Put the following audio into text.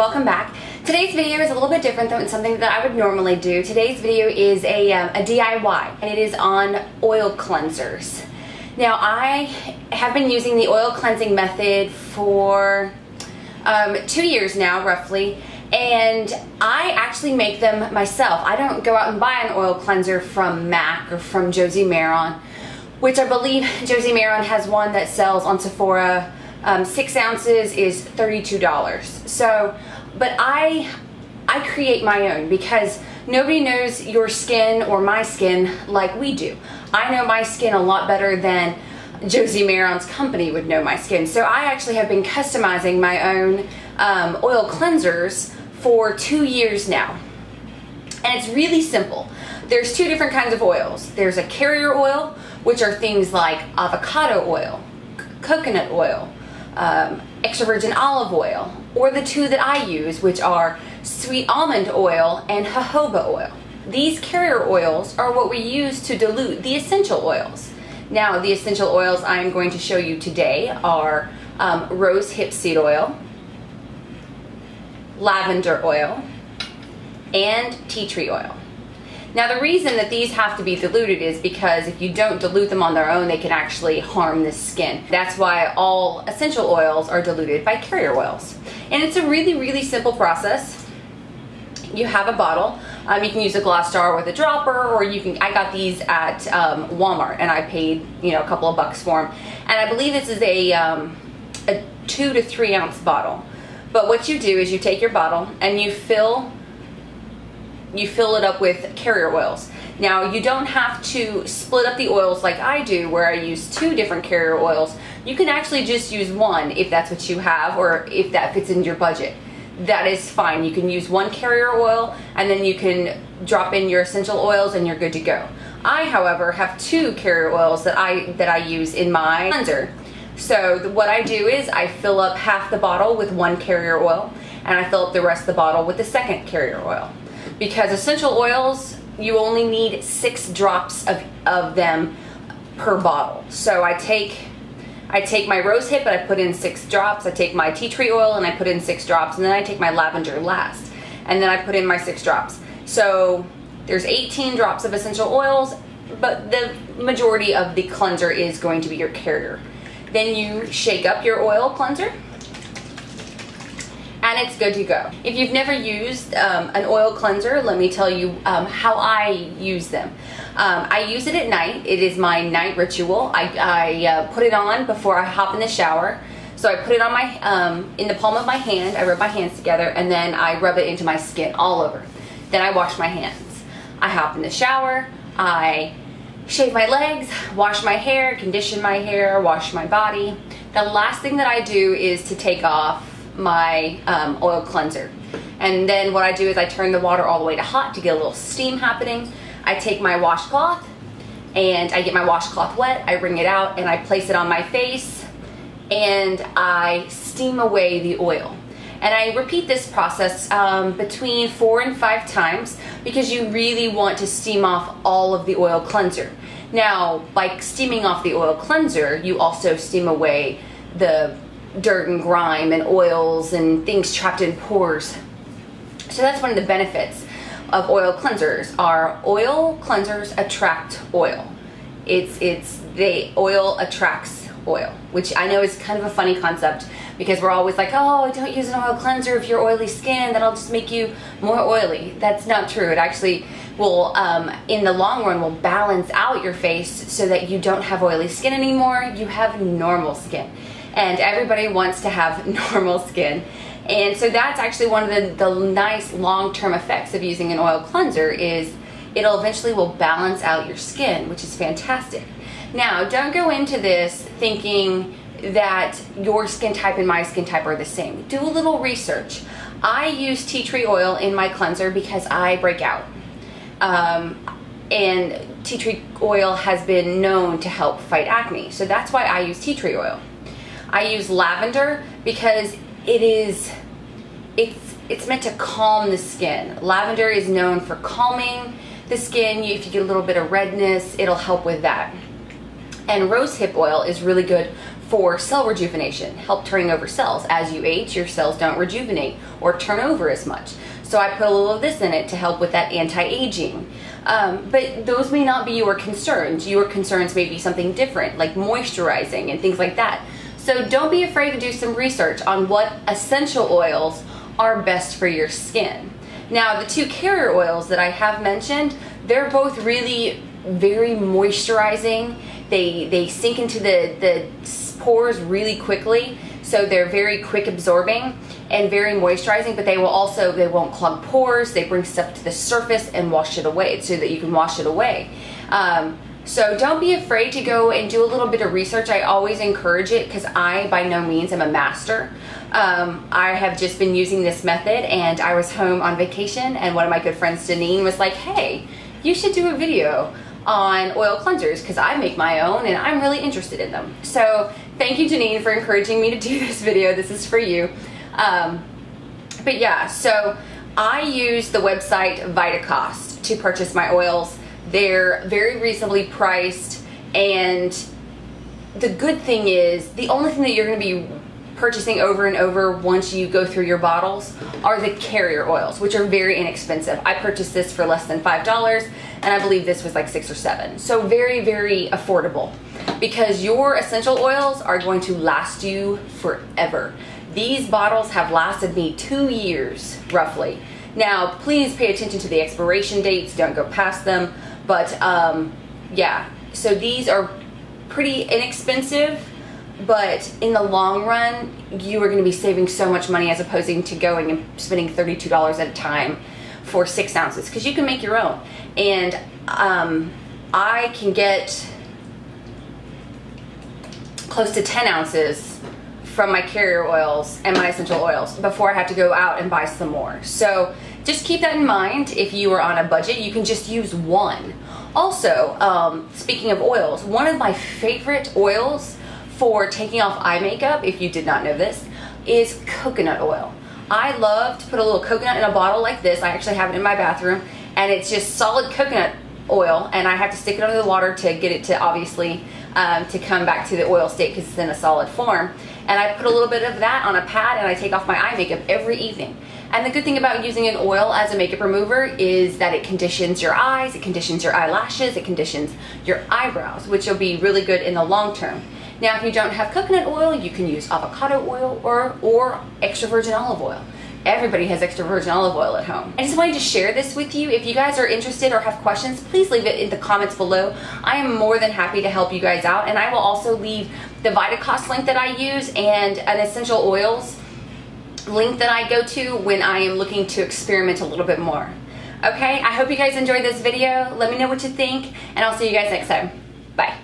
welcome back. Today's video is a little bit different than something that I would normally do. Today's video is a DIY, and it is on oil cleansers. Now, I have been using the oil cleansing method for 2 years now, roughly, and I actually make them myself. I don't go out and buy an oil cleanser from MAC or from Josie Maron, which I believe Josie Maron has one that sells on Sephora. 6 ounces is $32. So, but I create my own because nobody knows your skin or my skin like we do. I know my skin a lot better than Josie Maron's company would know my skin. So I actually have been customizing my own oil cleansers for 2 years now. And it's really simple. There's 2 different kinds of oils. There's a carrier oil, which are things like avocado oil, coconut oil, extra virgin olive oil, or the 2 that I use, which are sweet almond oil and jojoba oil. These carrier oils are what we use to dilute the essential oils. Now, the essential oils I'm going to show you today are rose hip seed oil, lavender oil, and tea tree oil. Now, the reason that these have to be diluted is because if you don't dilute them on their own, they can actually harm the skin. That's why all essential oils are diluted by carrier oils. And it's a really, really simple process. You have a bottle. You can use a glass jar with a dropper, or you can, I got these at Walmart, and I paid, you know, a couple of bucks for them. And I believe this is a 2 to 3 ounce bottle. But what you do is you take your bottle and you fill it up with carrier oils. Now, you don't have to split up the oils like I do, where I use 2 different carrier oils. You can actually just use 1 if that's what you have, or if that fits in your budget. That is fine. You can use 1 carrier oil, and then you can drop in your essential oils and you're good to go. I, however, have 2 carrier oils that I use in my cleanser. So what I do is I fill up half the bottle with 1 carrier oil, and I fill up the rest of the bottle with the 2nd carrier oil. Because essential oils, you only need 6 drops of them per bottle. So I take my rose hip and I put in 6 drops. I take my tea tree oil and I put in 6 drops. And then I take my lavender last. And then I put in my 6 drops. So there's 18 drops of essential oils, but the majority of the cleanser is going to be your carrier. Then you shake up your oil cleanser, and it's good to go. If you've never used an oil cleanser, let me tell you how I use them. I use it at night. It is my night ritual. I put it on before I hop in the shower. So I put it on my in the palm of my hand. I rub my hands together, and then I rub it into my skin all over. Then I wash my hands. I hop in the shower. I shave my legs, wash my hair, condition my hair, wash my body. The last thing that I do is to take off my oil cleanser. And then what I do is I turn the water all the way to hot to get a little steam happening. I take my washcloth and I get my washcloth wet, I wring it out, and I place it on my face, and I steam away the oil. And I repeat this process between 4 and 5 times, because you really want to steam off all of the oil cleanser. Now, by steaming off the oil cleanser, you also steam away the dirt and grime and oils and things trapped in pores. So that's one of the benefits of oil cleansers. Are oil cleansers attract oil. The oil attracts oil, which I know is kind of a funny concept, because we're always like, oh, don't use an oil cleanser if you're oily skin, that'll just make you more oily. That's not true. It actually will, in the long run, will balance out your face so that you don't have oily skin anymore. You have normal skin. And everybody wants to have normal skin. And so that's actually one of the nice long-term effects of using an oil cleanser, is it'll eventually will balance out your skin, which is fantastic. Now, don't go into this thinking that your skin type and my skin type are the same. Do a little research. I use tea tree oil in my cleanser because I break out. And tea tree oil has been known to help fight acne. So that's why I use tea tree oil. I use lavender because it's meant to calm the skin. Lavender is known for calming the skin. If you get a little bit of redness, it'll help with that. And rose hip oil is really good for cell rejuvenation, help turning over cells. As you age, your cells don't rejuvenate or turn over as much. So I put a little of this in it to help with that anti-aging. But those may not be your concerns. Your concerns may be something different, like moisturizing and things like that. So don't be afraid to do some research on what essential oils are best for your skin. Now, the 2 carrier oils that I have mentioned, they're both really very moisturizing. They sink into the pores really quickly, so they're very quick absorbing and very moisturizing, but they won't clog pores. They bring stuff to the surface and wash it away so that you can wash it away. So don't be afraid to go and do a little bit of research. I always encourage it because I by no means am a master. I have just been using this method, and I was home on vacation and one of my good friends, Janine, was like, hey, you should do a video on oil cleansers because I make my own and I'm really interested in them. So thank you, Janine, for encouraging me to do this video. This is for you. But yeah, so I use the website Vitacost to purchase my oils. They're very reasonably priced, and the good thing is the only thing that you're going to be purchasing over and over once you go through your bottles are the carrier oils, which are very inexpensive. I purchased this for less than $5, and I believe this was like $6 or $7. So very, very affordable, because your essential oils are going to last you forever. These bottles have lasted me 2 years, roughly. Now, please pay attention to the expiration dates. Don't go past them. But yeah, so these are pretty inexpensive, but in the long run, you are going to be saving so much money as opposed to going and spending $32 at a time for 6 ounces, because you can make your own. And I can get close to 10 ounces from my carrier oils and my essential oils before I have to go out and buy some more. So just keep that in mind. If you are on a budget, you can just use one. Also, speaking of oils, one of my favorite oils for taking off eye makeup, if you did not know this, is coconut oil. I love to put a little coconut in a bottle like this. I actually have it in my bathroom, and it's just solid coconut oil, and I have to stick it under the water to get it to obviously to come back to the oil state because it's in a solid form. And I put a little bit of that on a pad, and I take off my eye makeup every evening. And the good thing about using an oil as a makeup remover is that it conditions your eyes, it conditions your eyelashes, it conditions your eyebrows, which will be really good in the long term. Now, if you don't have coconut oil, you can use avocado oil or extra virgin olive oil. Everybody has extra virgin olive oil at home. I just wanted to share this with you. If you guys are interested or have questions, please leave it in the comments below. I am more than happy to help you guys out, and I will also leave the Vitacost link that I use and an essential oils link that I go to when I am looking to experiment a little bit more. Okay, I hope you guys enjoyed this video. Let me know what you think, and I'll see you guys next time. Bye.